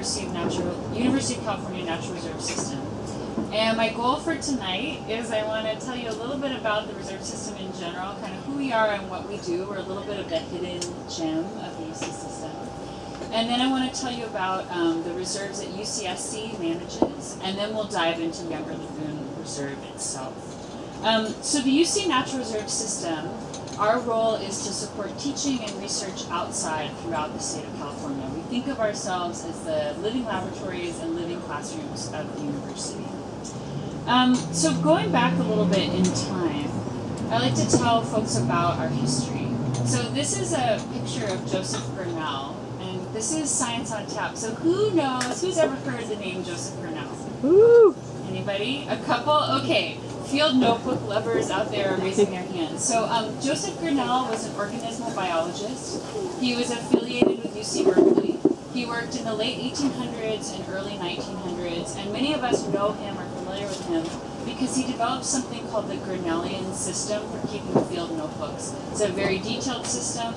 University of California Natural Reserve System. And my goal for tonight is I want to tell you a little bit about the reserve system in general, kind of who we are and what we do. We're a little bit of the hidden gem of the UC system. And then I want to tell you about the reserves that UCSC manages, and then we'll dive into Younger Lagoon Reserve itself. So the UC Natural Reserve System, our role is to support teaching and research outside throughout the state of California. We think of ourselves as the living laboratories and living classrooms of the university. So going back a little bit in time, I like to tell folks about our history. So this is a picture of Joseph Grinnell, and this is Science on Tap. So who's ever heard the name Joseph Grinnell? Woo! Anybody? A couple? Okay. Field notebook lovers out there are raising their hands. So Joseph Grinnell was an organismal biologist. He was affiliated with UC Berkeley. He worked in the late 1800s and early 1900s, and many of us know him or familiar with him because he developed something called the Grinnellian system for keeping field notebooks. It's a very detailed system,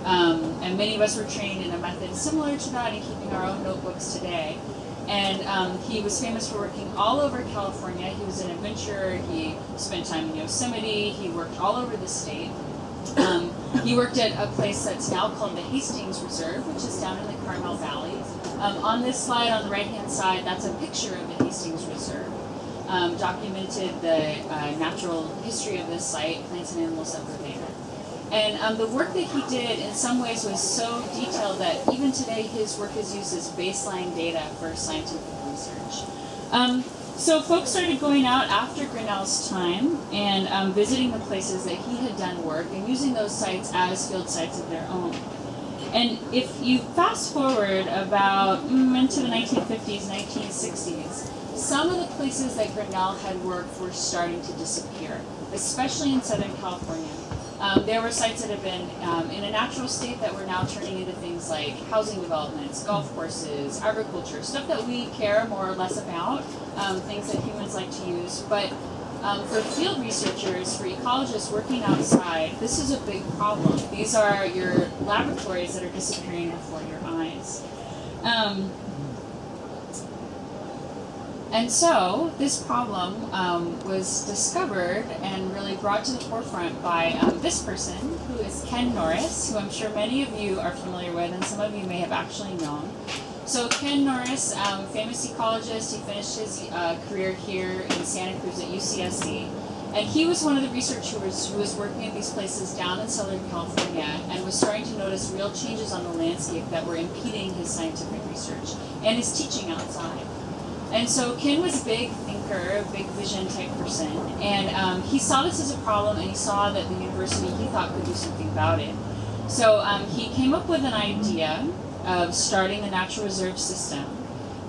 and many of us were trained in a method similar to that in keeping our own notebooks today. And he was famous for working all over California. He was an adventurer. He spent time in Yosemite. He worked all over the state. He worked at a place that's now called the Hastings Reserve, which is down in the Carmel Valley. On this slide on the right-hand side, that's a picture of the Hastings Reserve. Documented the natural history of this site, plants and animals that were there. And the work that he did in some ways was so detailed that even today his work is used as baseline data for scientific research. So folks started going out after Grinnell's time and visiting the places that he had done work and using those sites as field sites of their own. And if you fast forward about into the 1950s, 1960s, some of the places that Grinnell had worked were starting to disappear, especially in Southern California. There were sites that had been in a natural state that were now turning into things like housing developments, golf courses, agriculture, stuff that we care more or less about, things that humans like to use. But for field researchers, for ecologists working outside, this is a big problem. These are your laboratories that are disappearing before your eyes. And so this problem was discovered and really brought to the forefront by this person, who is Ken Norris, who I'm sure many of you are familiar with, and some of you may have actually known. So Ken Norris, famous ecologist, he finished his career here in Santa Cruz at UCSC. And he was one of the researchers who was working at these places down in Southern California and was starting to notice real changes on the landscape that were impeding his scientific research and his teaching outside. And so Ken was a big thinker, a big vision type person, and he saw this as a problem, and he saw that the university, he thought, could do something about it. So he came up with an idea of starting the natural reserve system,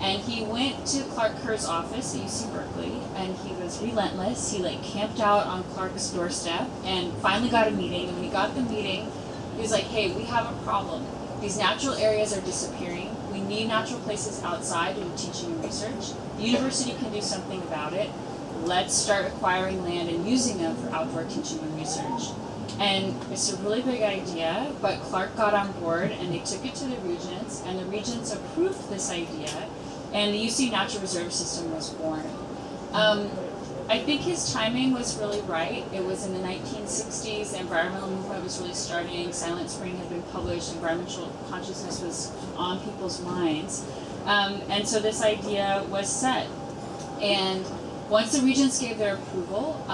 and he went to Clark Kerr's office at UC Berkeley, and he was relentless. He camped out on Clark's doorstep and finally got a meeting, and when he got the meeting, he was like, hey, we have a problem. These natural areas are disappearing. We need natural places outside to do teaching and research. The university can do something about it. Let's start acquiring land and using them for outdoor teaching and research. And it's a really big idea, but Clark got on board and they took it to the regents, and the regents approved this idea, and the UC Natural Reserve System was born. I think his timing was really right. It was in the 1960s, the environmental movement was really starting, Silent Spring had been published, environmental consciousness was on people's minds. And so this idea was set. And once the regents gave their approval,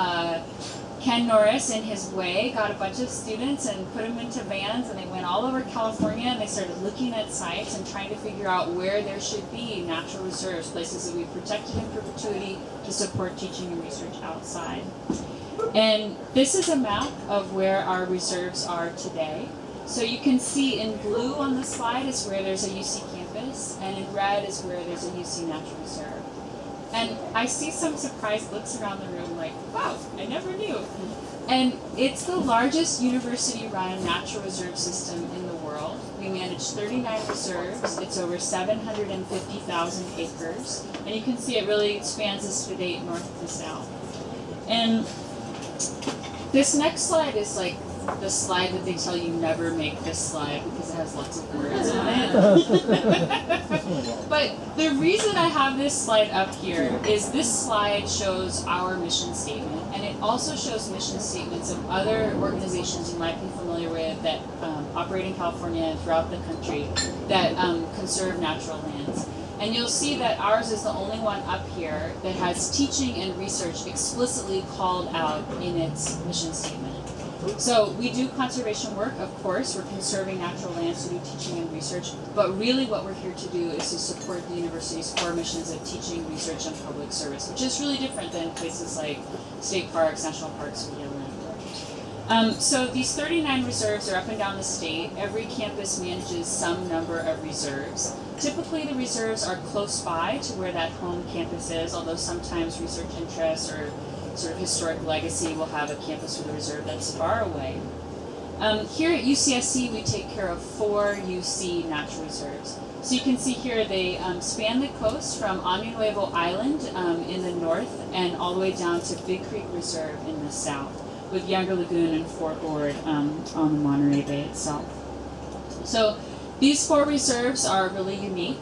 Ken Norris, in his way, got a bunch of students and put them into vans, and they went all over California, and they started looking at sites and trying to figure out where there should be natural reserves, places that we protected in perpetuity to support teaching and research outside. And this is a map of where our reserves are today. So you can see in blue on the slide is where there's a UC campus, and in red is where there's a UC Natural Reserve. And I see some surprised looks around the room like, wow, I never knew. And it's the largest university-run natural reserve system in the world. We manage 39 reserves. It's over 750,000 acres. And you can see it really spans the state north to south. And this next slide is like the slide that they tell you never make this slide because it has lots of words on it. But the reason I have this slide up here is this slide shows our mission statement, and it also shows mission statements of other organizations you might be familiar with that operate in California and throughout the country that conserve natural lands. And you'll see that ours is the only one up here that has teaching and research explicitly called out in its mission statement. So we do conservation work, of course. We're conserving natural lands to do teaching and research. But really what we're here to do is to support the university's core missions of teaching, research, and public service, which is really different than places like state parks, national parks, or wetland. So these 39 reserves are up and down the state. Every campus manages some number of reserves. Typically the reserves are close by to where that home campus is, although sometimes research interests or sort of historic legacy will have a campus with a reserve that's far away. Here at UCSC, we take care of 4 UC natural reserves. So you can see here they span the coast from Año Nuevo Island in the north and all the way down to Big Creek Reserve in the south, with Younger Lagoon and Fort Ord on the Monterey Bay itself. So these 4 reserves are really unique.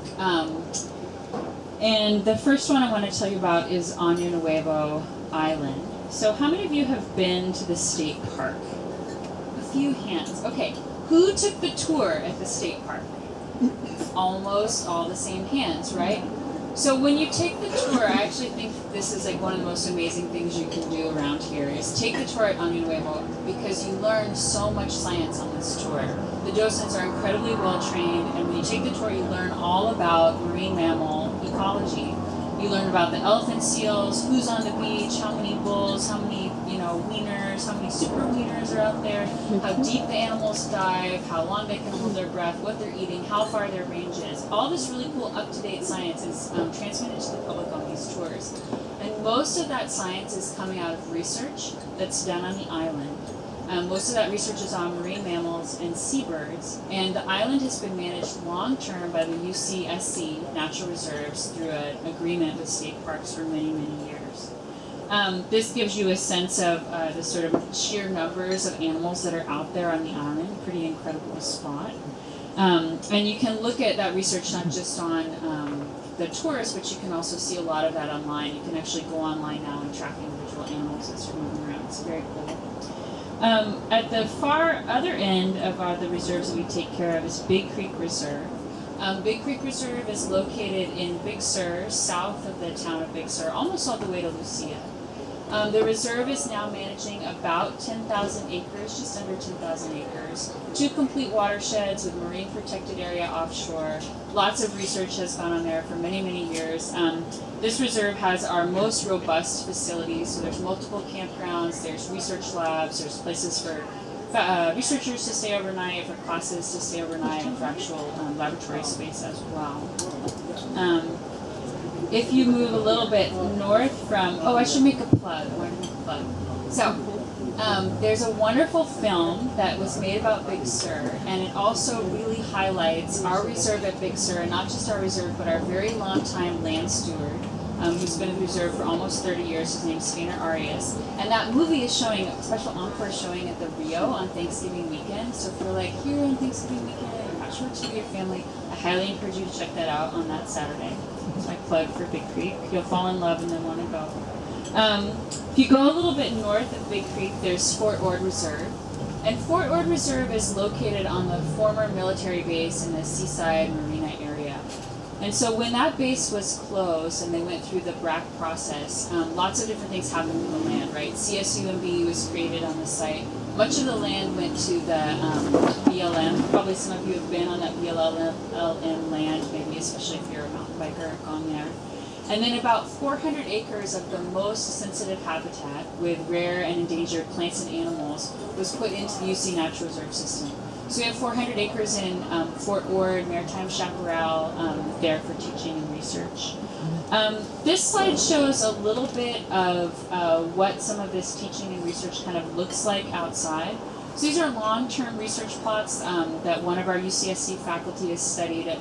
And the first one I want to tell you about is Año Nuevo Island. So how many of you have been to the state park? A few hands. Okay, who took the tour at the state park? Almost all the same hands, right? So when you take the tour, I actually think this is like one of the most amazing things you can do around here is take the tour at Año Nuevo because you learn so much science on this tour. The docents are incredibly well trained, and when you take the tour, you learn all about marine mammal ecology. You learn about the elephant seals, who's on the beach, how many bulls, how many, wieners, how many super wieners are out there, how deep the animals dive, how long they can hold their breath, what they're eating, how far their range is. All this really cool up-to-date science is transmitted to the public on these tours. And most of that science is coming out of research that's done on the island. Most of that research is on marine mammals and seabirds, and the island has been managed long-term by the UCSC Natural Reserves through an agreement with state parks for many, many years. This gives you a sense of the sort of sheer numbers of animals that are out there on the island, pretty incredible spot. And you can look at that research not just on the tours, but you can also see a lot of that online. You can actually go online now and track individual animals as you're moving around. It's very cool. At the far other end of the reserves that we take care of is Big Creek Reserve. Big Creek Reserve is located in Big Sur, south of the town of Big Sur, almost all the way to Lucia. The reserve is now managing about 10,000 acres, just under 10,000 acres, 2 complete watersheds with marine protected area offshore. Lots of research has gone on there for many, many years. This reserve has our most robust facilities, so there's multiple campgrounds, there's research labs, there's places for researchers to stay overnight, for classes to stay overnight, and for actual laboratory space as well. If you move a little bit north from, I should make a plug. I want to make a plug. So, there's a wonderful film that was made about Big Sur, and it also really highlights our reserve at Big Sur, and not just our reserve, but our very long-time land steward, who's been at the reserve for almost 30 years. His name's Stainer Arias. And that movie is showing, a special encore showing at the Rio on Thanksgiving weekend. So if you're like here on Thanksgiving weekend, you're not sure what to do with your family, I highly encourage you to check that out on that Saturday. That's my plug for Big Creek. You'll fall in love and then want to go. If you go a little bit north of Big Creek, there's Fort Ord Reserve. And Fort Ord Reserve is located on the former military base in the Seaside Marina area. And so when that base was closed and they went through the BRAC process, lots of different things happened with the land, right? CSUMB was created on the site. Much of the land went to the BLM. Probably some of you have been on that BLM land, maybe especially if you're a mountain biker, gone there. And then about 400 acres of the most sensitive habitat with rare and endangered plants and animals was put into the UC Natural Reserve system. So we have 400 acres in Fort Ord, Maritime Chaparral, there for teaching and research. This slide shows a little bit of what some of this teaching and research kind of looks like outside. So these are long-term research plots that one of our UCSC faculty has studied at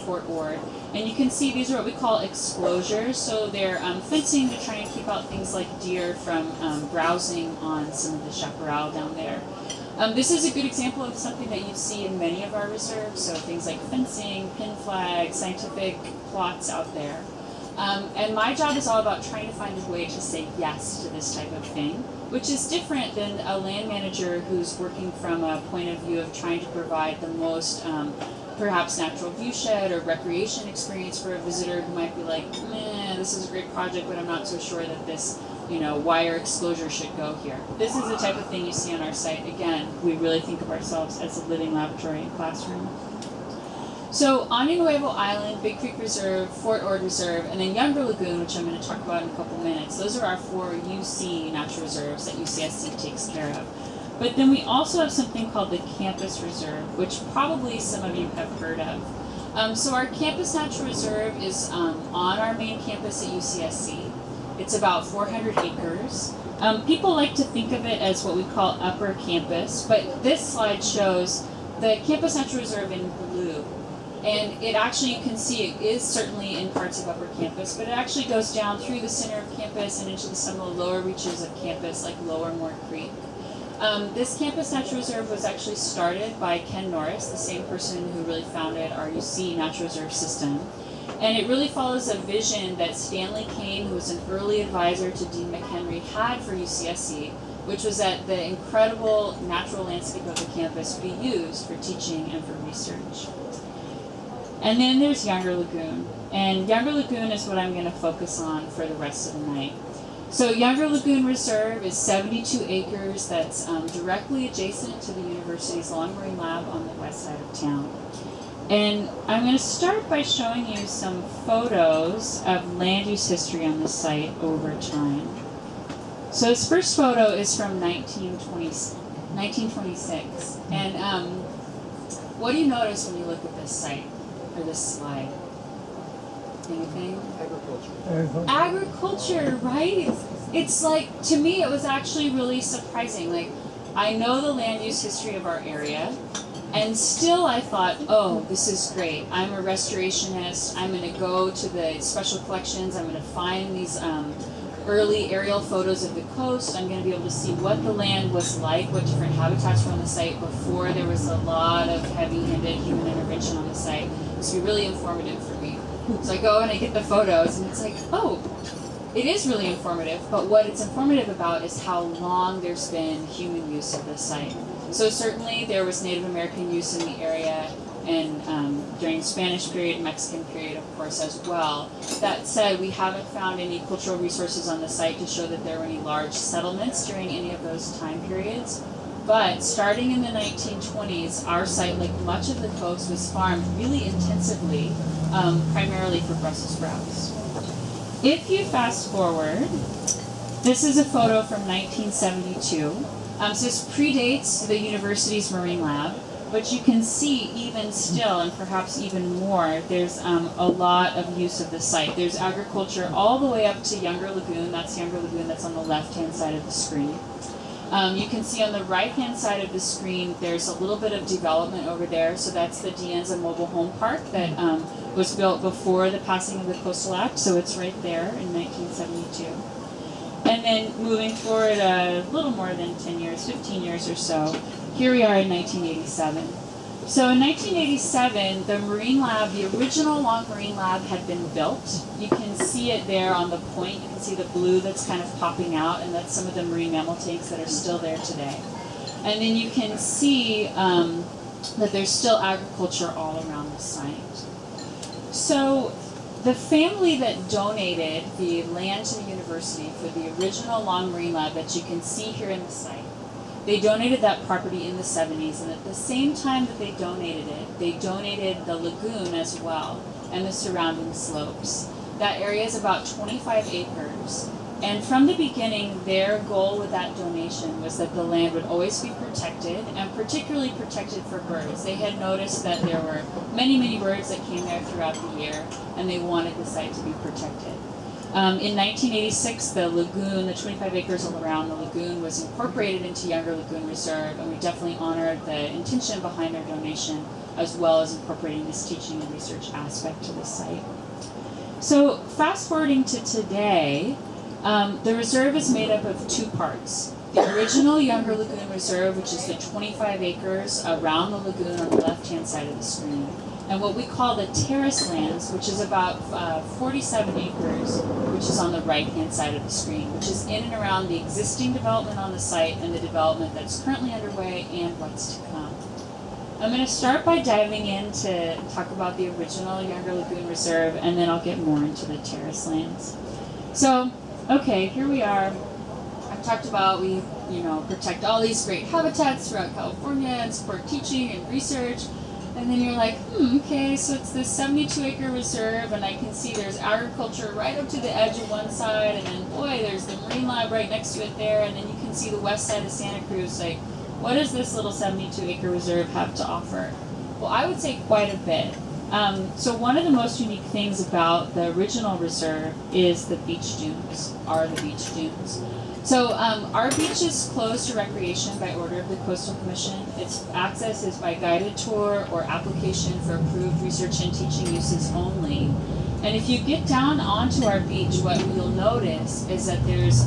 Fort Ord. And you can see these are what we call exclosures. So they're fencing to try and keep out things like deer from browsing on some of the chaparral down there. This is a good example of something that you see in many of our reserves, so things like fencing, pin flags, scientific plots out there. And my job is all about trying to find a way to say yes to this type of thing, which is different than a land manager who's working from a point of view of trying to provide the most perhaps natural viewshed or recreation experience for a visitor who might be like, meh, this is a great project, but I'm not so sure that this wire exposure should go here. This is the type of thing you see on our site. Again, we really think of ourselves as a living laboratory and classroom. So Año Nuevo Island, Big Creek Reserve, Fort Ord Reserve, and then Younger Lagoon, which I'm going to talk about in a couple minutes. Those are our 4 UC natural reserves that UCSC takes care of. But then we also have something called the Campus Reserve, which probably some of you have heard of. So our Campus Natural Reserve is on our main campus at UCSC. It's about 400 acres. People like to think of it as what we call upper campus, but this slide shows the Campus Natural Reserve in blue. And it actually, you can see it is certainly in parts of upper campus, but it actually goes down through the center of campus and into some of the lower reaches of campus, like Lower Moore Creek. This Campus Natural Reserve was actually started by Ken Norris, the same person who really founded our UC Natural Reserve system. And it really follows a vision that Stanley Kane, who was an early advisor to Dean McHenry, had for UCSC, which was that the incredible natural landscape of the campus be used for teaching and for research. And then there's Younger Lagoon. And Younger Lagoon is what I'm going to focus on for the rest of the night. So Younger Lagoon Reserve is 72 acres that's directly adjacent to the university's Long Marine Lab on the west side of town. And I'm going to start by showing you some photos of land use history on the site over time. So this first photo is from 1926. And what do you notice when you look at this site, or this slide? Anything? Agriculture, right? It's like, to me, it was actually really surprising. Like, I know the land use history of our area, and still I thought, oh, this is great. I'm a restorationist. I'm going to go to the special collections. I'm going to find these early aerial photos of the coast. I'm going to be able to see what the land was like, what different habitats were on the site before there was a lot of heavy-handed human intervention on the site. This would be really informative for me. So I go and I get the photos, and it's like, oh, it is really informative, but what it's informative about is how long there's been human use of this site. So certainly there was Native American use in the area, and during the Spanish period, Mexican period, of course, as well. That said, we haven't found any cultural resources on the site to show that there were any large settlements during any of those time periods. But starting in the 1920s, our site, like much of the coast, was farmed really intensively, primarily for Brussels sprouts. If you fast forward, this is a photo from 1972. So this predates the university's marine lab, but you can see even still, and perhaps even more, there's a lot of use of the site. There's agriculture all the way up to Younger Lagoon. That's Younger Lagoon that's on the left-hand side of the screen. You can see on the right-hand side of the screen, there's a little bit of development over there. So that's the De Anza Mobile Home Park that was built before the passing of the Coastal Act. So it's right there in 1972. And then moving forward a little more than 10 years, 15 years or so, here we are in 1987. So in 1987, the Marine Lab, the original Long Marine Lab, had been built. You can see it there on the point. You can see the blue that's kind of popping out, and that's some of the marine mammal tanks that are still there today. And then you can see that there's still agriculture all around the site. So the family that donated the land to the university for the original Long Marine Lab that you can see here in the site, they donated that property in the 70s, and at the same time that they donated it, they donated the lagoon as well and the surrounding slopes. That area is about 25 acres, and from the beginning, their goal with that donation was that the land would always be protected, and particularly protected for birds. They had noticed that there were many, many birds that came there throughout the year, and they wanted the site to be protected. In 1986, the lagoon, the 25 acres all around the lagoon, was incorporated into Younger Lagoon Reserve, and we definitely honored the intention behind their donation, as well as incorporating this teaching and research aspect to the site. So fast forwarding to today, the reserve is made up of 2 parts. the original Younger Lagoon Reserve, which is the 25 acres around the lagoon on the left-hand side of the screen, and what we call the terrace lands, which is about 47 acres, which is on the right-hand side of the screen, which is in and around the existing development on the site and the development that's currently underway and what's to come. I'm going to start by diving in to talk about the original Younger Lagoon Reserve, and then I'll get more into the terrace lands. So, okay, here we are. I've talked about we, protect all these great habitats throughout California and support teaching and research. And then you're like, okay, so it's this 72-acre reserve, and I can see there's agriculture right up to the edge of one side, and then, boy, there's the marine lab right next to it there, and then you can see the west side of Santa Cruz. Like, what does this little 72-acre reserve have to offer? Well, I would say quite a bit. So one of the most unique things about the original reserve is the beach dunes, So our beach is closed to recreation by order of the Coastal Commission. Its access is by guided tour or application for approved research and teaching uses only. And if you get down onto our beach, what you'll notice is that there's,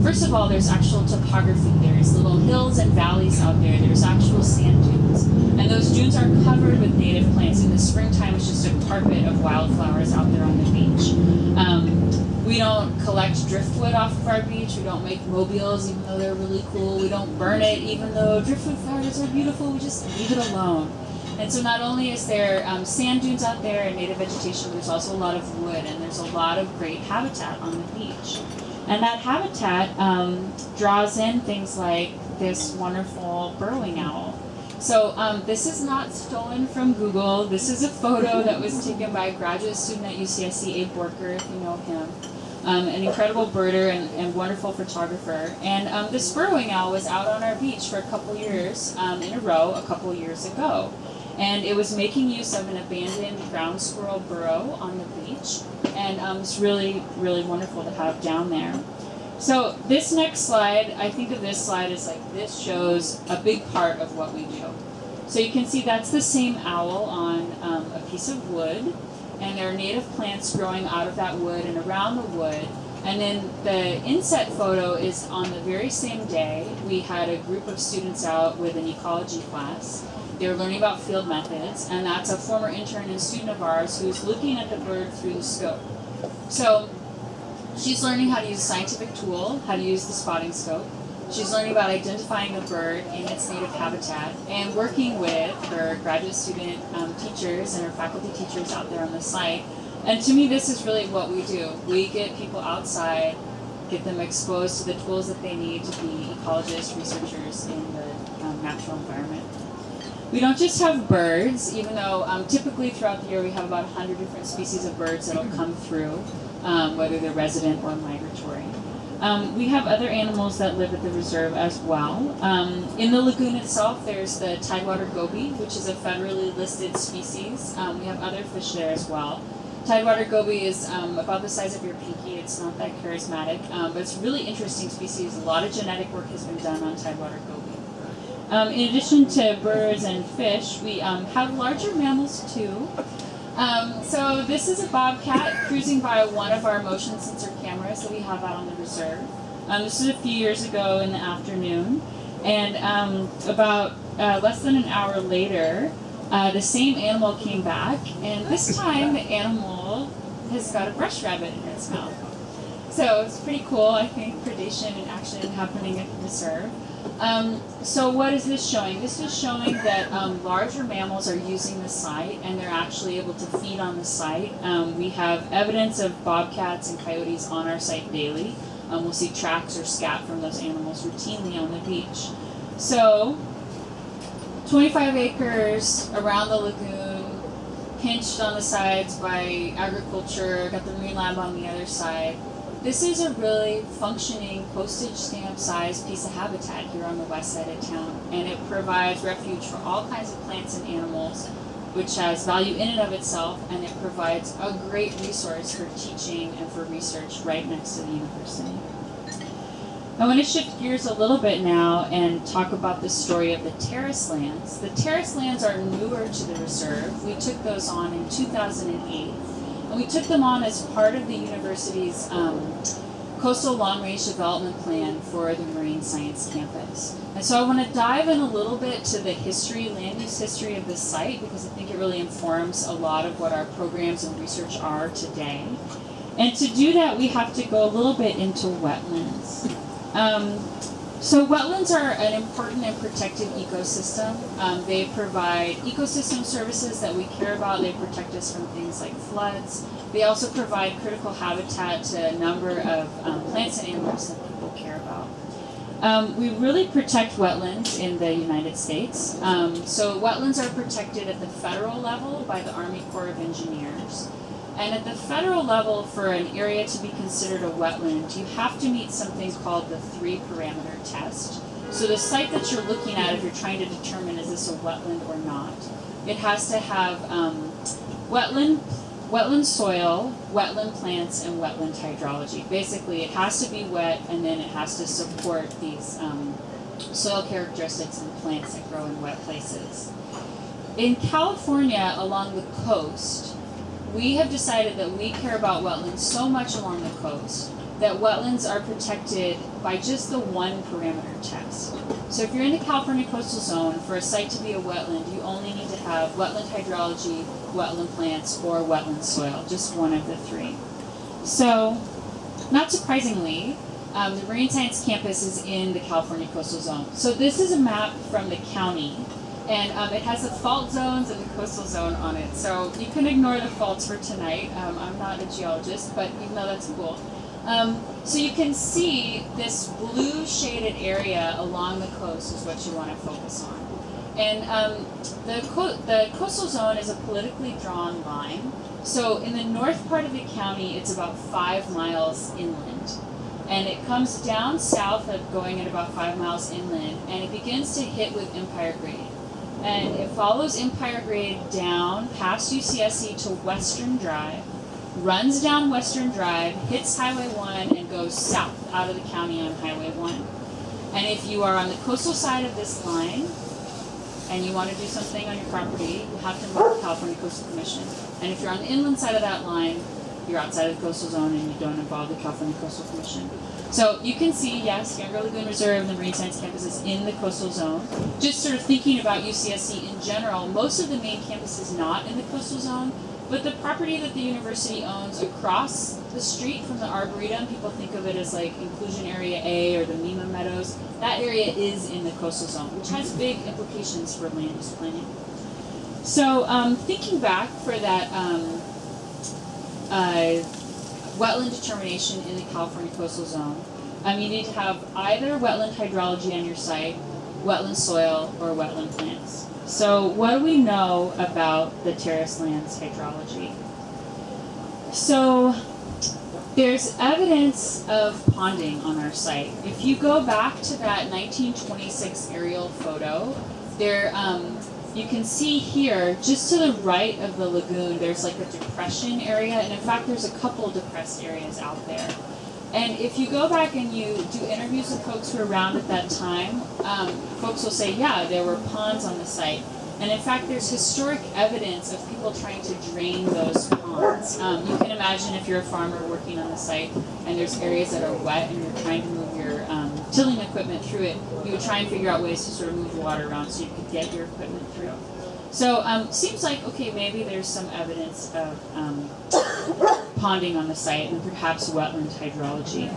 first of all, there's actual topography. There's little hills and valleys out there. There's actual sand dunes. And those dunes are covered with native plants. In the springtime, it's just a carpet of wildflowers out there on the beach. We don't collect driftwood off of our beach. We don't make mobiles, even though they're really cool. We don't burn it, even though driftwood flowers are beautiful. We just leave it alone. And so not only is there sand dunes out there and native vegetation, there's also a lot of wood, and there's a lot of great habitat on the beach. And that habitat draws in things like this wonderful burrowing owl. So this is not stolen from Google. This is a photo that was taken by a graduate student at UCSC, Abe Borker, if you know him. An incredible birder and wonderful photographer. And this burrowing owl was out on our beach for a couple years in a row a couple years ago. And it was making use of an abandoned ground squirrel burrow on the beach. And it's really, really wonderful to have down there. So this next slide, I think of this slide as like this shows a big part of what we do. So you can see that's the same owl on a piece of wood. And there are native plants growing out of that wood and around the wood. And then the inset photo is on the very same day. We had a group of students out with an ecology class. They were learning about field methods, and that's a former intern and student of ours who's looking at the bird through the scope. So she's learning how to use a scientific tool, how to use the spotting scope. She's learning about identifying the bird in its native habitat and working with her graduate student teachers and her faculty teachers out there on the site. And to me, this is really what we do. We get people outside, get them exposed to the tools that they need to be ecologists, researchers in the natural environment. We don't just have birds, even though typically throughout the year we have about 100 different species of birds that will come through, whether they're resident or migratory. We have other animals that live at the reserve as well. In the lagoon itself, there's the tidewater goby, which is a federally listed species. We have other fish there as well. Tidewater goby is about the size of your pinky. It's not that charismatic, but it's a really interesting species. A lot of genetic work has been done on tidewater goby. In addition to birds and fish, we have larger mammals too. So this is a bobcat cruising by one of our motion sensor cameras that we have out on the reserve. This is a few years ago in the afternoon, and about less than an hour later, the same animal came back, and this time the animal has got a brush rabbit in its mouth. So it's pretty cool, I think, predation in action happening at the reserve. So what is this showing? This is showing that larger mammals are using the site, and they're actually able to feed on the site. We have evidence of bobcats and coyotes on our site daily. We'll see tracks or scat from those animals routinely on the beach. So 25 acres around the lagoon, pinched on the sides by agriculture, got the marine lab on the other side. This is a really functioning postage stamp sized piece of habitat here on the west side of town, and it provides refuge for all kinds of plants and animals, which has value in and of itself, and it provides a great resource for teaching and for research right next to the university. I want to shift gears a little bit now and talk about the story of the terrace lands. The terrace lands are newer to the reserve. We took those on in 2008. And we took them on as part of the university's coastal long-range development plan for the Marine Science Campus. And so I want to dive in a little bit to the history, land use history of this site, because I think it really informs a lot of what our programs and research are today. And to do that, we have to go a little bit into wetlands. So wetlands are an important and protected ecosystem. They provide ecosystem services that we care about. They protect us from things like floods. They also provide critical habitat to a number of plants and animals that people care about. We really protect wetlands in the United States. So wetlands are protected at the federal level by the Army Corps of Engineers. And at the federal level, for an area to be considered a wetland, you have to meet something called the 3-parameter test. So the site that you're looking at, if you're trying to determine is this a wetland or not, it has to have wetland soil, wetland plants, and wetland hydrology. Basically, it has to be wet, and then it has to support these soil characteristics and plants that grow in wet places. In California, along the coast, we have decided that we care about wetlands so much along the coast that wetlands are protected by just the 1-parameter test. So if you're in the California coastal zone, for a site to be a wetland, you only need to have wetland hydrology, wetland plants, or wetland soil, just one of the 3. So, not surprisingly, the Marine Science Campus is in the California coastal zone. So this is a map from the county. And it has the fault zones and the coastal zone on it. So you can ignore the faults for tonight. I'm not a geologist, but even though that's cool. So you can see this blue shaded area along the coast is what you want to focus on. And the coastal zone is a politically drawn line. So in the north part of the county, it's about 5 miles inland. And it comes down south of going at about 5 miles inland, and it begins to hit with Empire Grade. And it follows Empire Grade down past UCSC to Western Drive, runs down Western Drive, hits Highway 1, and goes south out of the county on Highway 1. And if you are on the coastal side of this line, and you want to do something on your property, you have to involve the California Coastal Commission. And if you're on the inland side of that line, you're outside of the coastal zone and you don't involve the California Coastal Commission. So you can see, yes, Younger Lagoon Reserve and the Marine Science Campus is in the coastal zone. Just sort of thinking about UCSC in general, most of the main campus is not in the coastal zone, but the property that the university owns across the street from the Arboretum, people think of it as like Inclusion Area A or the Mima Meadows, that area is in the coastal zone, which has big implications for land use planning. So thinking back for that wetland determination in the California coastal zone, you need to have either wetland hydrology on your site, wetland soil, or wetland plants. So what do we know about the terrace land's hydrology? So there's evidence of ponding on our site. If you go back to that 1926 aerial photo, there you can see here, just to the right of the lagoon, there's like a depression area, and in fact there's a couple depressed areas out there. And if you go back and you do interviews with folks who were around at that time, folks will say, yeah, there were ponds on the site. And in fact, there's historic evidence of people trying to drain those ponds. You can imagine if you're a farmer working on the site and there's areas that are wet and you're trying to move your tilling equipment through it, you would try and figure out ways to sort of move the water around so you could get your equipment through. So seems like, okay, maybe there's some evidence of ponding on the site and perhaps wetland hydrology.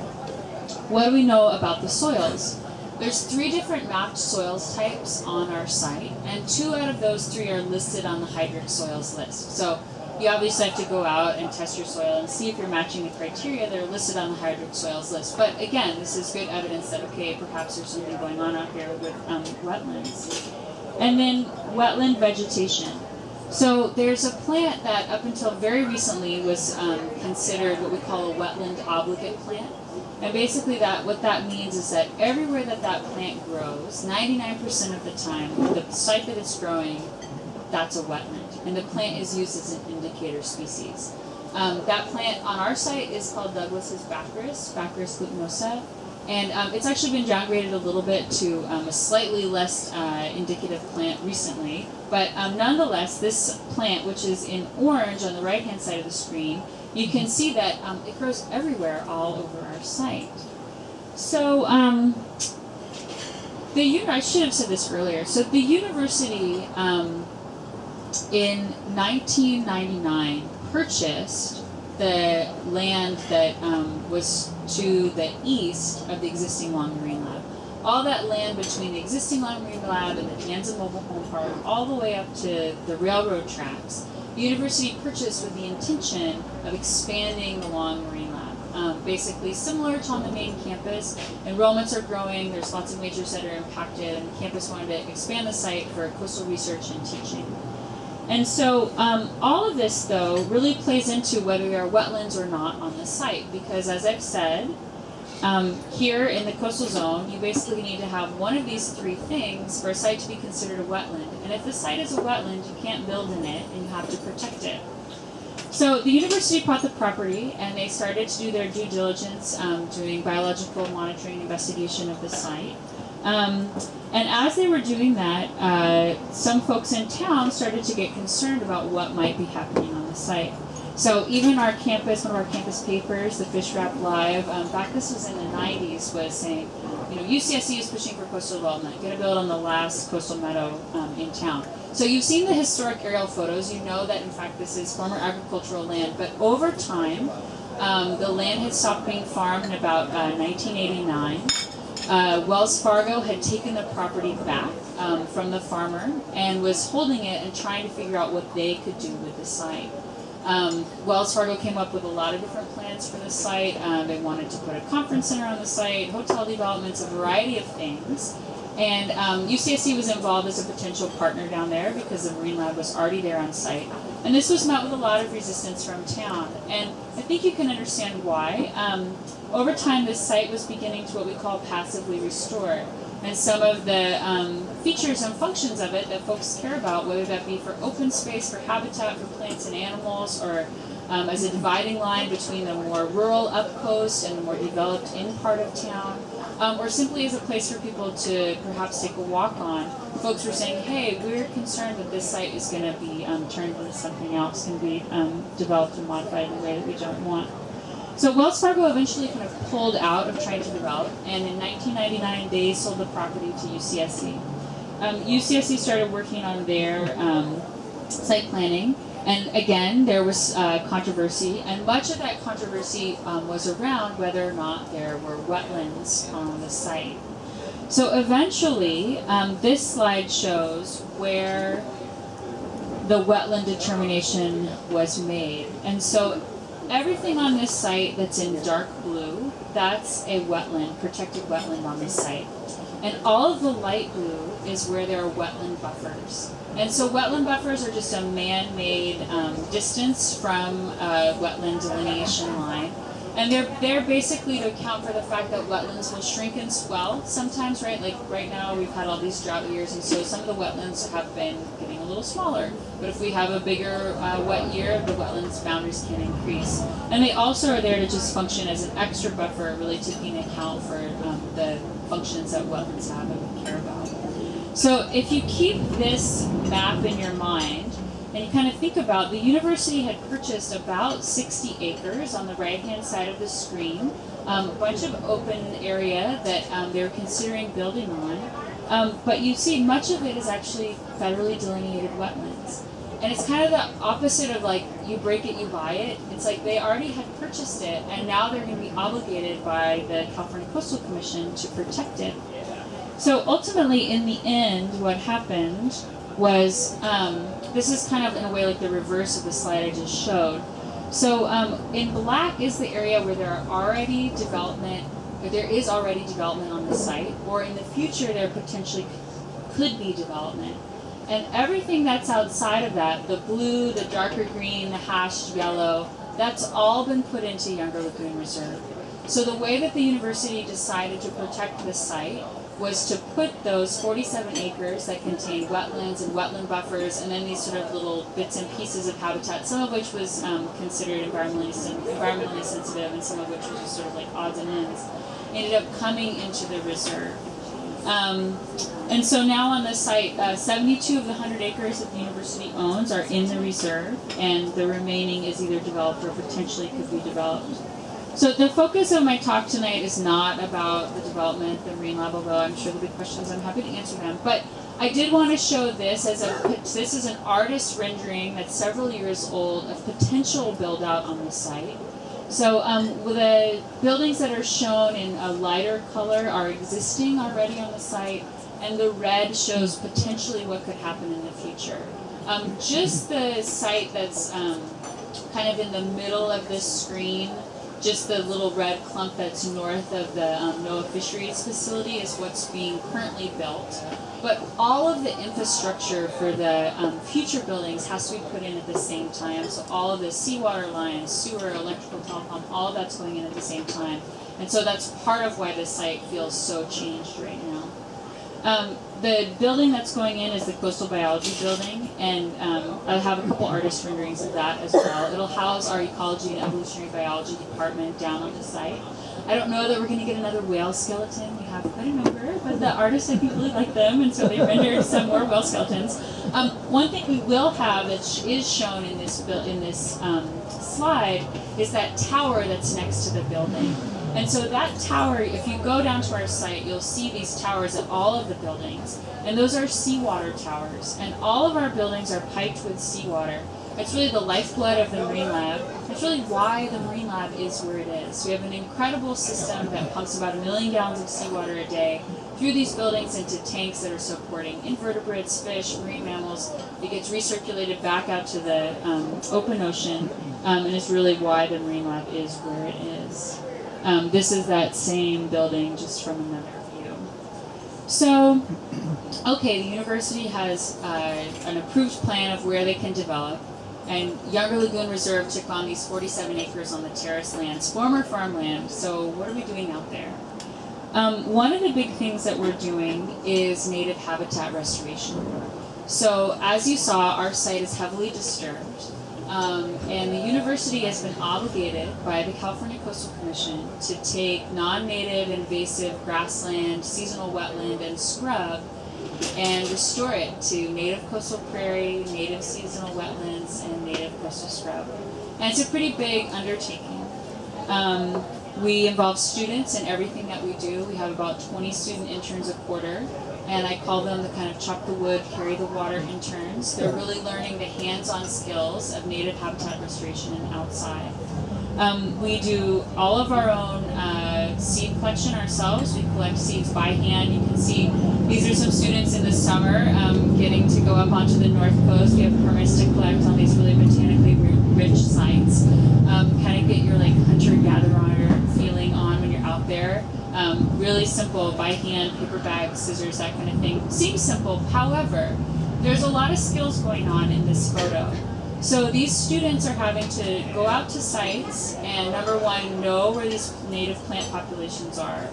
What do we know about the soils? There's 3 different mapped soils types on our site, and 2 out of those 3 are listed on the hydric soils list. So you obviously have to go out and test your soil and see if you're matching the criteria that are listed on the hydric soils list. But again, this is good evidence that, okay, perhaps there's something going on out here with wetlands. And then wetland vegetation. So there's a plant that up until very recently was considered what we call a wetland obligate plant. And basically what that means is that everywhere that plant grows, 99% of the time, the site that it's growing, that's a wetland. And the plant is used as an indicator species. That plant on our site is called Douglas's Baccharis glutinosa. And it's actually been downgraded a little bit to a slightly less indicative plant recently. But nonetheless, this plant, which is in orange on the right-hand side of the screen, you can see that it grows everywhere all over our site. So I should have said this earlier. So the university in 1999 purchased the land that was to the east of the existing Long Marine Lab. All that land between the existing Long Marine Lab and the Kansas Mobile Home Park, all the way up to the railroad tracks, the university purchased with the intention of expanding the Long Marine Lab. Basically similar to on the main campus. Enrollments are growing, there's lots of majors that are impacted, and the campus wanted to expand the site for coastal research and teaching. And so all of this, though, really plays into whether there are wetlands or not on the site, because as I've said, here in the coastal zone, you basically need to have one of these three things for a site to be considered a wetland. And if the site is a wetland, you can't build in it, and you have to protect it. So the university bought the property, and they started to do their due diligence, doing biological monitoring investigation of the site. And as they were doing that, some folks in town started to get concerned about what might be happening on the site. So even our campus, one of our campus papers, the Fish Wrap Live, back this was in the 90s, was saying, UCSC is pushing for coastal development, going to build on the last coastal meadow in town. So you've seen the historic aerial photos. You know that, in fact, this is former agricultural land. But over time, the land had stopped being farmed in about 1989. Wells Fargo had taken the property back from the farmer and was holding it and trying to figure out what they could do with the site. Wells Fargo came up with a lot of different plans for the site. They wanted to put a conference center on the site, hotel developments, a variety of things. And UCSC was involved as a potential partner down there because the Marine Lab was already there on site. And this was met with a lot of resistance from town. And I think you can understand why. Over time, this site was beginning to what we call passively restore. And some of the features and functions of it that folks care about, whether that be for open space, for habitat for plants and animals, or as a dividing line between the more rural up coast and the more developed in part of town, or simply as a place for people to perhaps take a walk on, folks were saying, hey, we're concerned that this site is going to be turned into something else, can be developed and modified in a way that we don't want. So Wells Fargo eventually kind of pulled out of trying to develop, and in 1999 they sold the property to UCSC. UCSC started working on their site planning, and again there was controversy, and much of that controversy was around whether or not there were wetlands on the site. So eventually this slide shows where the wetland determination was made, and so everything on this site that's in dark blue, that's a wetland, protected wetland on this site. And all of the light blue is where there are wetland buffers. And so wetland buffers are just a man-made distance from a wetland delineation line. And they're there basically to account for the fact that wetlands will shrink and swell sometimes, right? Like right now we've had all these drought years, and so some of the wetlands have been getting a little smaller. But if we have a bigger wet year, the wetlands boundaries can increase. And they also are there to just function as an extra buffer, really taking account for the functions that wetlands have that we care about. So if you keep this map in your mind, and you kind of think about, the university had purchased about 60 acres on the right-hand side of the screen, a bunch of open area that they were considering building on. But you see much of it is actually federally delineated wetlands. And it's kind of the opposite of like, you break it, you buy it. It's like they already had purchased it, and now they're going to be obligated by the California Coastal Commission to protect it. So ultimately, in the end, what happened was, this is kind of in a way like the reverse of the slide I just showed. So in black is the area where there is already development on the site, or in the future there potentially could be development. And everything that's outside of that, the blue, the darker green, the hashed yellow, that's all been put into Younger Lagoon Reserve. So the way that the university decided to protect the site was to put those 47 acres that contained wetlands and wetland buffers, and then these sort of little bits and pieces of habitat, some of which was considered environmentally sensitive, and some of which was just sort of like odds and ends, ended up coming into the reserve. And so now on the site, 72 of the 100 acres that the university owns are in the reserve, and the remaining is either developed or potentially could be developed. So the focus of my talk tonight is not about the development, the marine lab, although I'm sure there'll be questions. I'm happy to answer them. But I did want to show this this is an artist rendering that's several years old of potential build out on the site. So the buildings that are shown in a lighter color are existing already on the site, and the red shows potentially what could happen in the future. Just the site that's kind of in the middle of this screen, just the little red clump that's north of the NOAA Fisheries facility is what's being currently built. But all of the infrastructure for the future buildings has to be put in at the same time. So all of the seawater lines, sewer, electrical, telecom, all of that's going in at the same time. And so that's part of why this site feels so changed right now. The building that's going in is the Coastal Biology Building, and I'll have a couple artist renderings of that as well. It'll house our Ecology and Evolutionary Biology department down on the site. I don't know that we're going to get another whale skeleton. We have quite a number, but the artists, I think, really like them, and so they rendered some more whale skeletons. One thing we will have that is shown in this slide is that tower that's next to the building. And so that tower, if you go down to our site, you'll see these towers at all of the buildings. And those are seawater towers. And all of our buildings are piped with seawater. It's really the lifeblood of the Marine Lab. It's really why the Marine Lab is where it is. We have an incredible system that pumps about 1 million gallons of seawater a day through these buildings into tanks that are supporting invertebrates, fish, marine mammals. It gets recirculated back out to the open ocean, and it's really why the Marine Lab is where it is. This is that same building, just from another view. So, okay, the university has an approved plan of where they can develop, and Younger Lagoon Reserve took on these 47 acres on the terrace lands, former farmland. So what are we doing out there? One of the big things that we're doing is native habitat restoration. So as you saw, our site is heavily disturbed. And the university has been obligated by the California Coastal Commission to take non-native invasive grassland, seasonal wetland, and scrub and restore it to native coastal prairie, native seasonal wetlands, and native coastal scrub. And it's a pretty big undertaking. We involve students in everything that we do. We have about 20 student interns a quarter, and I call them the kind of chop the wood, carry the water interns. They're really learning the hands-on skills of native habitat restoration and outside. We do all of our own seed collection ourselves. We collect seeds by hand. You can see these are some students in the summer getting to go up onto the North Coast. We have permits to collect on these really botanically rich sites. Kind of get your like hunter-gatherer feeling on when you're out there. Really simple, by hand, paper bags, scissors, that kind of thing. Seems simple. However, there's a lot of skills going on in this photo. So these students are having to go out to sites and, number one, know where these native plant populations are.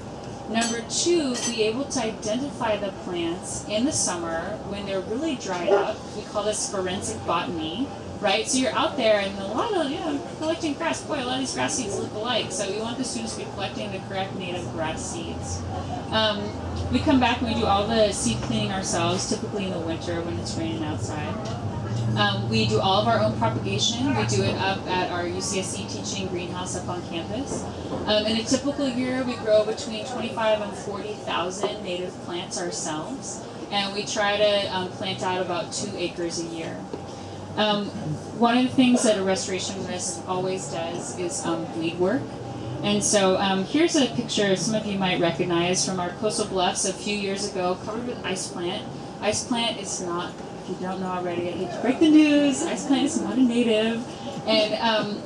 Number two, be able to identify the plants in the summer when they're really dried up. We call this forensic botany, right? So you're out there and a lot of, collecting grass. Boy, a lot of these grass seeds look alike. So we want the students to be collecting the correct native grass seeds. We come back and we do all the seed cleaning ourselves, typically in the winter when it's raining outside. We do all of our own propagation. We do it up at our UCSC teaching greenhouse up on campus. In a typical year, we grow between 25 and 40,000 native plants ourselves, and we try to plant out about 2 acres a year. One of the things that a restorationist always does is bleed work. And so here's a picture some of you might recognize from our coastal bluffs a few years ago, covered with ice plant. Ice plant is not, if you don't know already, I hate to break the news, ice plant is not a native. And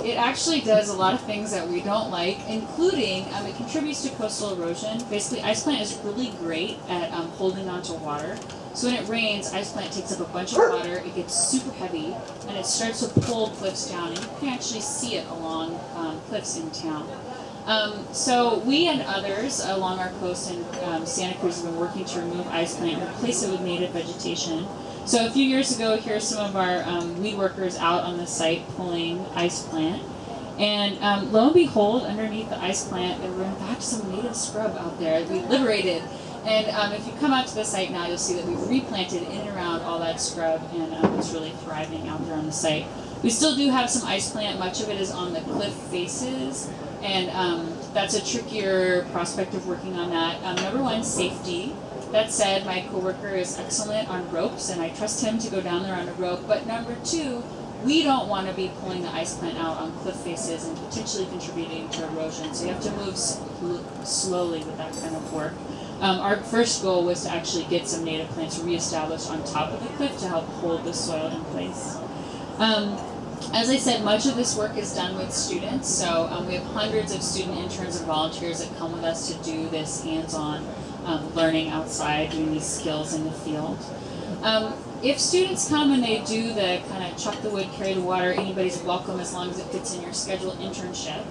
it actually does a lot of things that we don't like, including it contributes to coastal erosion. Basically, ice plant is really great at holding onto water. So when it rains, ice plant takes up a bunch of water, it gets super heavy, and it starts to pull cliffs down, and you can actually see it along cliffs in town. So we and others along our coast in Santa Cruz have been working to remove ice plant and replace it with native vegetation. So a few years ago, here are some of our weed workers out on the site pulling ice plant. And lo and behold, underneath the ice plant, there were in fact some native scrub out there that we liberated. And if you come out to the site now, you'll see that we've replanted in and around all that scrub, and it's really thriving out there on the site. We still do have some ice plant. Much of it is on the cliff faces, and that's a trickier prospect of working on that. Number one, safety. That said, my coworker is excellent on ropes, and I trust him to go down there on a rope. But number two, we don't want to be pulling the ice plant out on cliff faces and potentially contributing to erosion. So you have to move slowly with that kind of work. Our first goal was to actually get some native plants reestablished on top of the cliff to help hold the soil in place. As I said, much of this work is done with students, so we have hundreds of student interns and volunteers that come with us to do this hands-on learning outside, doing these skills in the field. If students come and they do the kind of chuck the wood, carry the water, anybody's welcome as long as it fits in your schedule internship,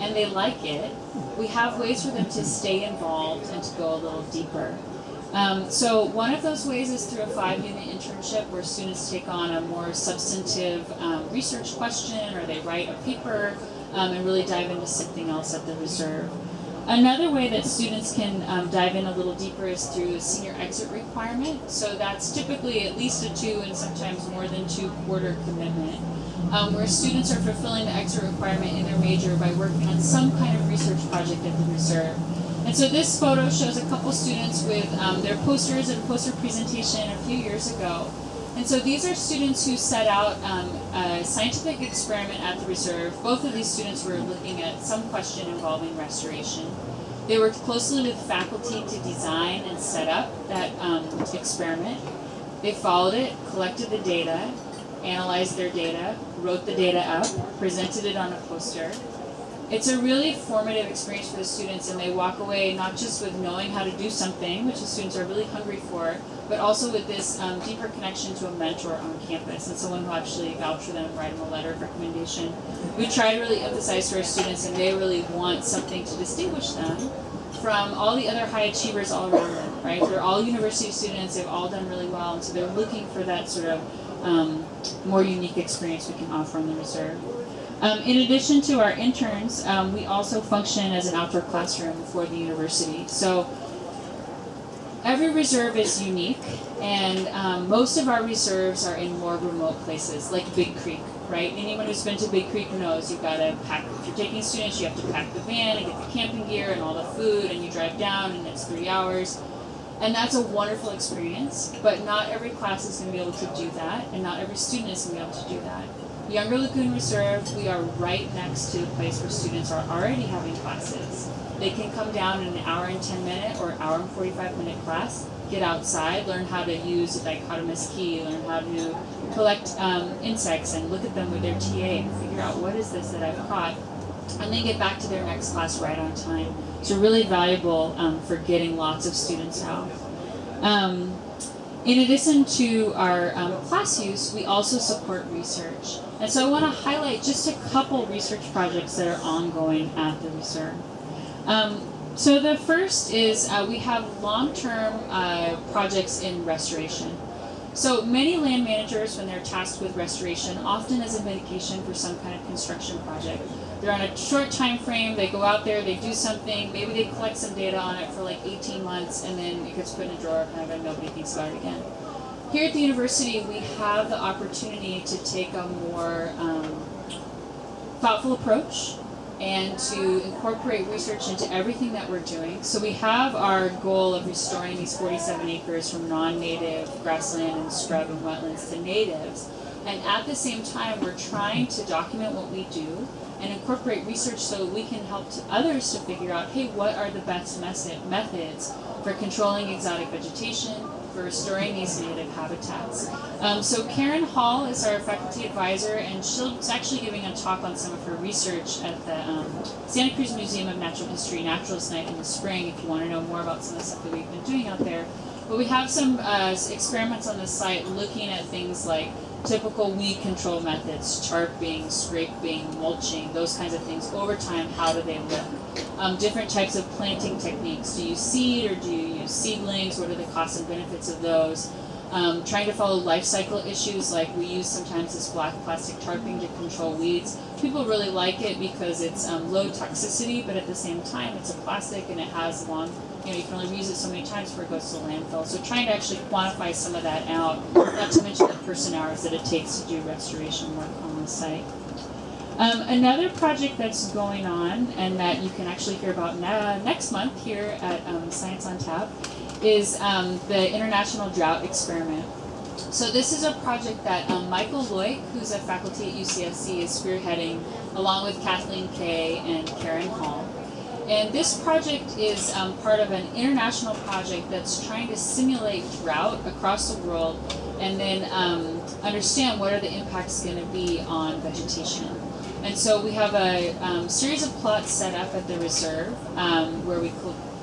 and they like it, we have ways for them to stay involved and to go a little deeper. So one of those ways is through a 5-unit internship where students take on a more substantive research question, or they write a paper and really dive into something else at the reserve. Another way that students can dive in a little deeper is through a senior exit requirement. So that's typically at least a 2 and sometimes more than 2-quarter commitment, where students are fulfilling the exit requirement in their major by working on some kind of research project at the reserve. And so this photo shows a couple students with their posters and poster presentation a few years ago. And so these are students who set out a scientific experiment at the reserve. Both of these students were looking at some question involving restoration. They worked closely with faculty to design and set up that experiment. They followed it, collected the data, analyzed their data, wrote the data up, presented it on a poster. It's a really formative experience for the students, and they walk away not just with knowing how to do something, which the students are really hungry for, but also with this deeper connection to a mentor on campus and someone who actually vouched for them and write them a letter of recommendation. We try to really emphasize to our students, and they really want something to distinguish them from all the other high achievers all around them, right? They're all university students, they've all done really well, and so they're looking for that sort of more unique experience we can offer on the reserve. In addition to our interns, we also function as an outdoor classroom for the university. So every reserve is unique, and most of our reserves are in more remote places, like Big Creek, right? Anyone who's been to Big Creek knows you've got to pack, if you're taking students, you have to pack the van and get the camping gear and all the food, and you drive down, and it's 3 hours. And that's a wonderful experience, but not every class is going to be able to do that, and not every student is going to be able to do that. Younger Lagoon Reserve, we are right next to a place where students are already having classes. They can come down in an hour and 10-minute or hour and 45-minute class, get outside, learn how to use a dichotomous key, learn how to collect insects and look at them with their TA and figure out what is this that I've caught, and then get back to their next class right on time. So really valuable for getting lots of students out. In addition to our class use, we also support research. And so I want to highlight just a couple research projects that are ongoing at the reserve. So the first is we have long-term projects in restoration. So many land managers, when they're tasked with restoration, often as a mitigation for some kind of construction project, they're on a short time frame, they go out there, they do something, maybe they collect some data on it for like 18 months, and then it gets put in a drawer and nobody thinks about it again. Here at the university, we have the opportunity to take a more thoughtful approach and to incorporate research into everything that we're doing. So we have our goal of restoring these 47 acres from non-native grassland and scrub and wetlands to natives. And at the same time, we're trying to document what we do and incorporate research so we can help others to figure out, hey, what are the best methods for controlling exotic vegetation, for restoring these native habitats. So Karen Hall is our faculty advisor, and she's actually giving a talk on some of her research at the Santa Cruz Museum of Natural History Naturalist Night in the spring, if you want to know more about some of the stuff that we've been doing out there. But we have some experiments on the site looking at things like typical weed control methods, charping, scraping, mulching, those kinds of things. Over time, how do they look? Different types of planting techniques. Do you seed or do you use seedlings? What are the costs and benefits of those? Trying to follow life cycle issues, like we use sometimes this black plastic tarping to control weeds. People really like it because it's low toxicity, but at the same time it's a plastic and it has long, you can only reuse it so many times before it goes to landfill. So trying to actually quantify some of that out, not to mention the person hours that it takes to do restoration work on the site. Another project that's going on and that you can actually hear about next month here at Science on Tap is the International Drought Experiment. So this is a project that Michael Loic, who's a faculty at UCSC, is spearheading along with Kathleen Kay and Karen Hall. And this project is part of an international project that's trying to simulate drought across the world and then understand what are the impacts going to be on vegetation. And so we have a series of plots set up at the reserve where we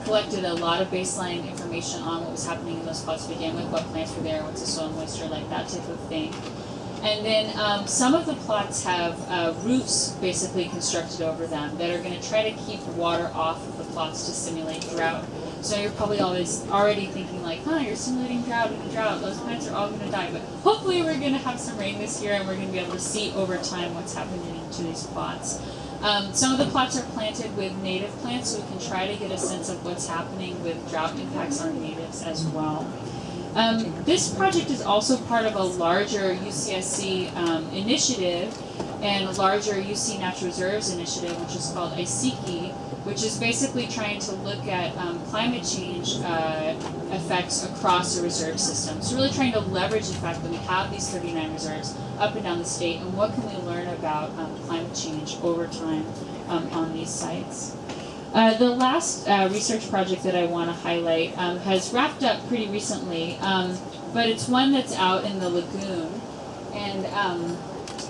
collected a lot of baseline information on what was happening in those plots to begin with, what plants were there, what's the soil moisture, like that type of thing. And then some of the plots have roofs basically constructed over them that are going to try to keep water off of the plots to simulate drought. So you're probably already thinking like, you're simulating drought, those plants are all going to die. But hopefully we're going to have some rain this year and we're going to be able to see over time what's happening to these plots. Some of the plots are planted with native plants, so we can try to get a sense of what's happening with drought impacts on natives as well. This project is also part of a larger UCSC initiative and a larger UC Natural Reserves initiative, which is called ICIKI, which is basically trying to look at climate change effects across the reserve system. So really trying to leverage the fact that we have these 39 reserves up and down the state, and what can we learn about climate change over time on these sites. The last research project that I want to highlight has wrapped up pretty recently, but it's one that's out in the lagoon, and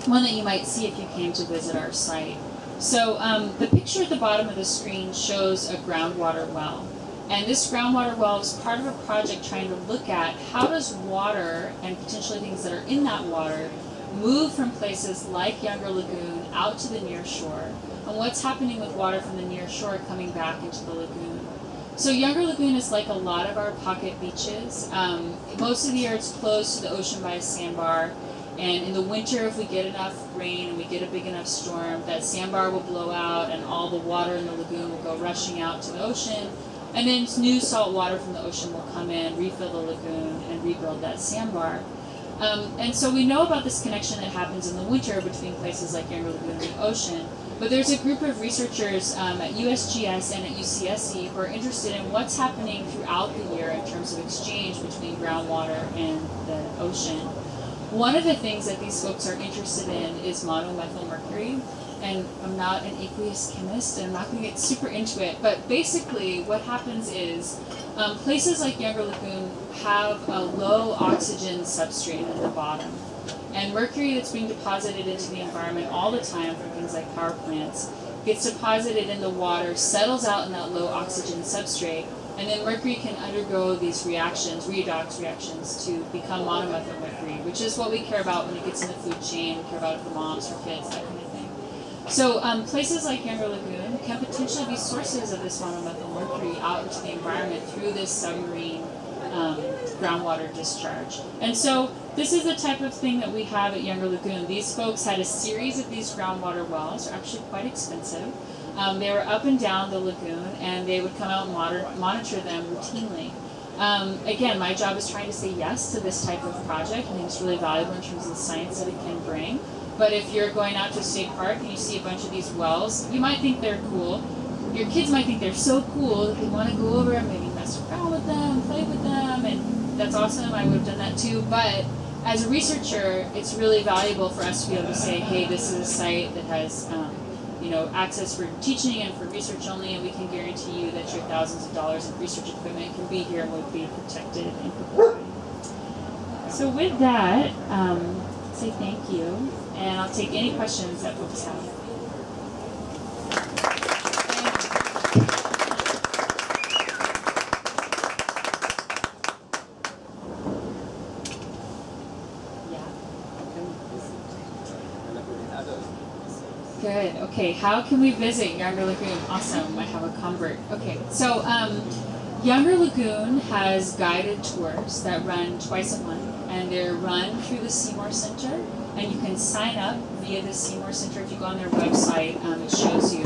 one that you might see if you came to visit our site. So the picture at the bottom of the screen shows a groundwater well. And this groundwater well is part of a project trying to look at how does water and potentially things that are in that water move from places like Younger Lagoon out to the near shore, and what's happening with water from the near shore coming back into the lagoon. So Younger Lagoon is like a lot of our pocket beaches. Most of the year it's closed to the ocean by a sandbar, and in the winter if we get enough rain and we get a big enough storm, that sandbar will blow out and all the water in the lagoon will go rushing out to the ocean, and then new salt water from the ocean will come in, refill the lagoon, and rebuild that sandbar. And so we know about this connection that happens in the winter between places like Younger Lagoon and the ocean, but there's a group of researchers at USGS and at UCSC who are interested in what's happening throughout the year in terms of exchange between groundwater and the ocean. One of the things that these folks are interested in is monomethylmercury, and I'm not an aqueous chemist and I'm not going to get super into it, but basically what happens is places like Younger Lagoon have a low oxygen substrate at the bottom, and mercury that's being deposited into the environment all the time from things like power plants gets deposited in the water, settles out in that low oxygen substrate, and then mercury can undergo these reactions, redox reactions, to become monomethylmercury, which is what we care about when it gets in the food chain. We care about it for moms, for kids, that kind of thing. So places like Younger Lagoon can potentially be sources of this monomethylmercury out into the environment through this submarine groundwater discharge. And so this is the type of thing that we have at Younger Lagoon. These folks had a series of these groundwater wells. They're actually quite expensive. They were up and down the lagoon, and they would come out and monitor them routinely. Again, my job is trying to say yes to this type of project. I think it's really valuable in terms of the science that it can bring. But if you're going out to a state park and you see a bunch of these wells, you might think they're cool. Your kids might think they're so cool that they want to go over and maybe mess around with them, play with them, and that's awesome. I would have done that too. But as a researcher, it's really valuable for us to be able to say, hey, this is a site that has access for teaching and for research only, and we can guarantee you that your thousands of dollars in research equipment can be here and will be protected and prepared. So with that, say thank you, and I'll take any questions that folks have. Okay, how can we visit Younger Lagoon? Awesome, I have a convert. Okay, so Younger Lagoon has guided tours that run twice a month, and they're run through the Seymour Center, and you can sign up via the Seymour Center. If you go on their website, it shows you.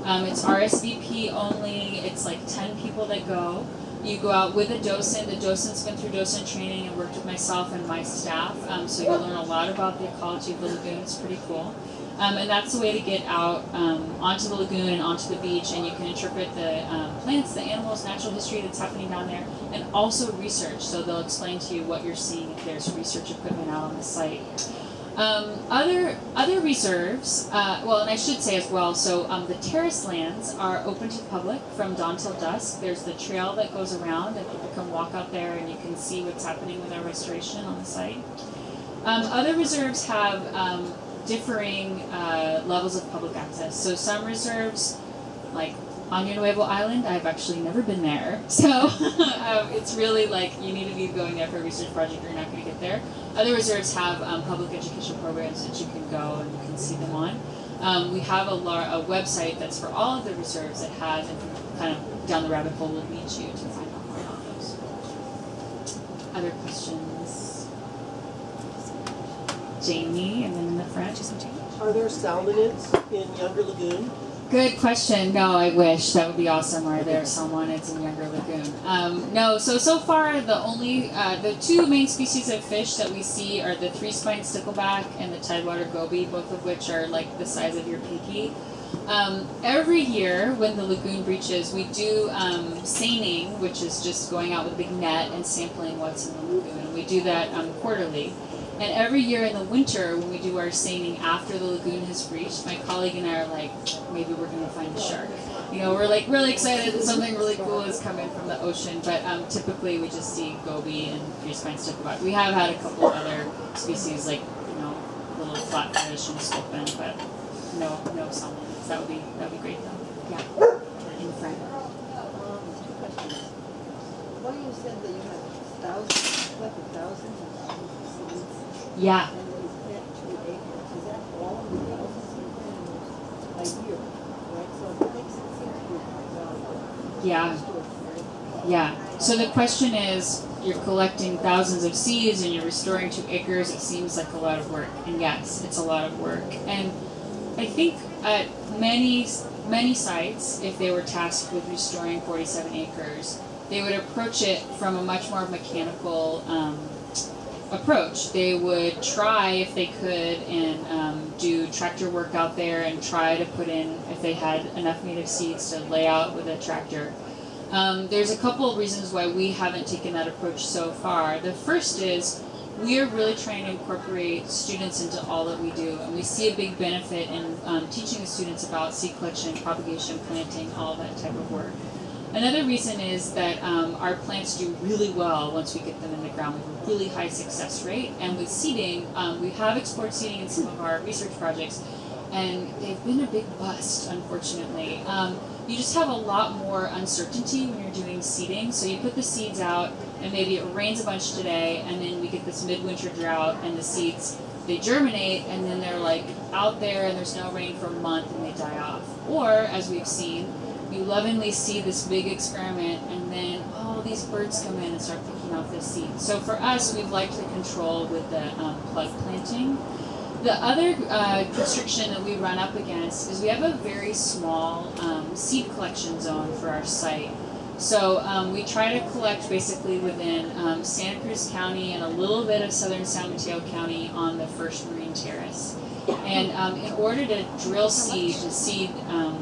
It's RSVP only. It's like 10 people that go. You go out with a docent. The docent's been through docent training and worked with myself and my staff, so you'll learn a lot about the ecology of the lagoon. It's pretty cool. And that's the way to get out onto the lagoon and onto the beach, and you can interpret the plants, the animals, natural history that's happening down there, and also research. So they'll explain to you what you're seeing if there's research equipment out on the site. Other reserves, well, and I should say as well, so the terrace lands are open to the public from dawn till dusk. There's the trail that goes around, and people can walk out there and you can see what's happening with our restoration on the site. Other reserves have differing levels of public access. So some reserves, like Año Nuevo Island, I've actually never been there. So it's really like you need to be going there for a research project or you're not going to get there. Other reserves have public education programs that you can go and you can see them on. We have a website that's for all of the reserves that has, and kind of down the rabbit hole will lead you to find out more about those. Other questions? Jamie, and then in the front. Are there salmonids in Younger Lagoon? Good question. No, I wish. That would be awesome. Are there salmonids in Younger Lagoon? No. So far, the two main species of fish that we see are the three-spined stickleback and the tidewater goby, both of which are like the size of your pinky. Every year when the lagoon breaches, we do seining, which is just going out with a big net and sampling what's in the lagoon. We do that quarterly. And every year in the winter, when we do our seining after the lagoon has breached, my colleague and I are like, maybe we're going to find a shark. You know, we're like really excited that something really cool is coming from the ocean. But typically we just see goby and three-spined stickleback. We have had a couple other species like, little flatfish and sculpin, but no salmonids. That would be great though. Yeah. In front. Two questions. One, you said that you have thousands of seeds. Yeah. And then you plant 2 acres. Is that all of the thousands you plant a year? Right? So it makes it seem to be valuable. Yeah. Yeah. So the question is, you're collecting thousands of seeds and you're restoring 2 acres. It seems like a lot of work. And yes, it's a lot of work. And I think at many sites, if they were tasked with restoring 47 acres, they would approach it from a much more mechanical approach. They would try, if they could, and do tractor work out there and try to put in, if they had enough native seeds, to lay out with a tractor. There's a couple of reasons why we haven't taken that approach so far. The first is we are really trying to incorporate students into all that we do, and we see a big benefit in teaching the students about seed collection, propagation, planting, all that type of work. Another reason is that our plants do really well once we get them in the ground. We have a really high success rate, and with seeding, we have explored seeding in some of our research projects, and they've been a big bust, unfortunately. You just have a lot more uncertainty when you're doing seeding. So you put the seeds out, and maybe it rains a bunch today, and then we get this midwinter drought, and the seeds, they germinate, and then they're like out there, and there's no rain for a month, and they die off. Or, as we've seen, you lovingly see this big experiment, and then, these birds come in and start picking off the seeds. So for us, we've liked the control with the plug planting. The other constriction that we run up against is we have a very small seed collection zone for our site. So we try to collect basically within Santa Cruz County and a little bit of southern San Mateo County on the first marine terrace. And in order to drill seed,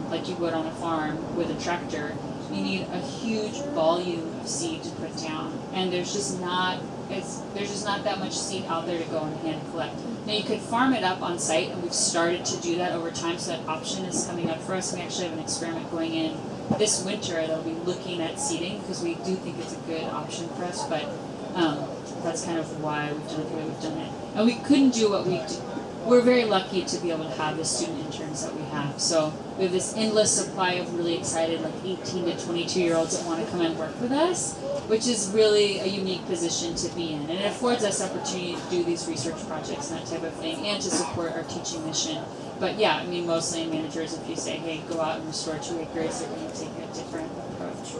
like you would on a farm with a tractor, you need a huge volume of seed to put down. And there's just not that much seed out there to go and hand collect. Now you could farm it up on site, and we've started to do that over time, so that option is coming up for us. We actually have an experiment going in this winter that'll be looking at seeding, because we do think it's a good option for us, but that's kind of why we've done it the way we've done it. And we couldn't do what we do. We're very lucky to be able to have the student interns that we have. So we have this endless supply of really excited, like 18 to 22-year-olds that want to come and work with us, which is really a unique position to be in. And it affords us opportunity to do these research projects and that type of thing, and to support our teaching mission But yeah, I mean, most land managers, if you say, hey, go out and restore 2 acres, they're going to take a different approach.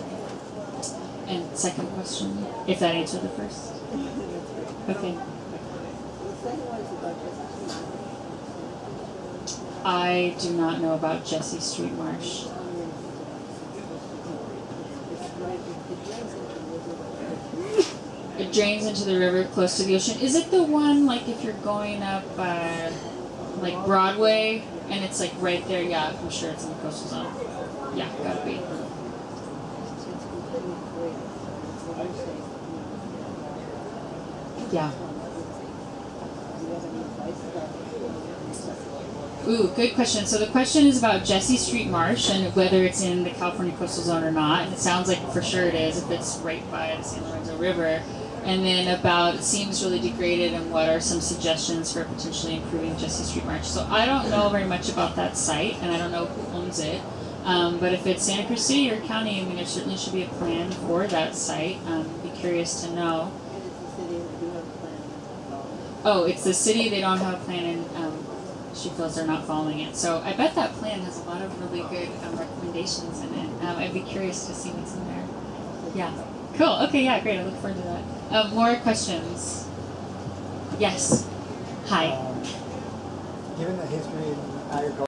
And second question, if that answered the first. Okay. The second one is about Jesse. I do not know about Jessie Street Marsh. It's right, It drains into the river close to the ocean. Is it the one, like, if you're going up, like, Broadway, and it's, like, right there? Yeah, I'm sure it's in the coastal zone. Yeah, gotta be. Yeah. Ooh, good question. So the question is about Jessie Street Marsh and whether it's in the California coastal zone or not. And it sounds like for sure it is if it's right by the San Lorenzo River. And then about it seems really degraded and what are some suggestions for potentially improving Jessie Street Marsh. So I don't know very much about that site and I don't know who owns it. But if it's Santa Cruz City or County, I mean, there certainly should be a plan for that site. Be curious to know. Oh, it's the city. They don't have a plan, and she feels they're not following it. So I bet that plan has a lot of really good recommendations in it. I'd be curious to see what's in there. Yeah. Cool. Okay. Yeah. Great. I look forward to that. More questions? Yes. Hi. Given the history in agriculture.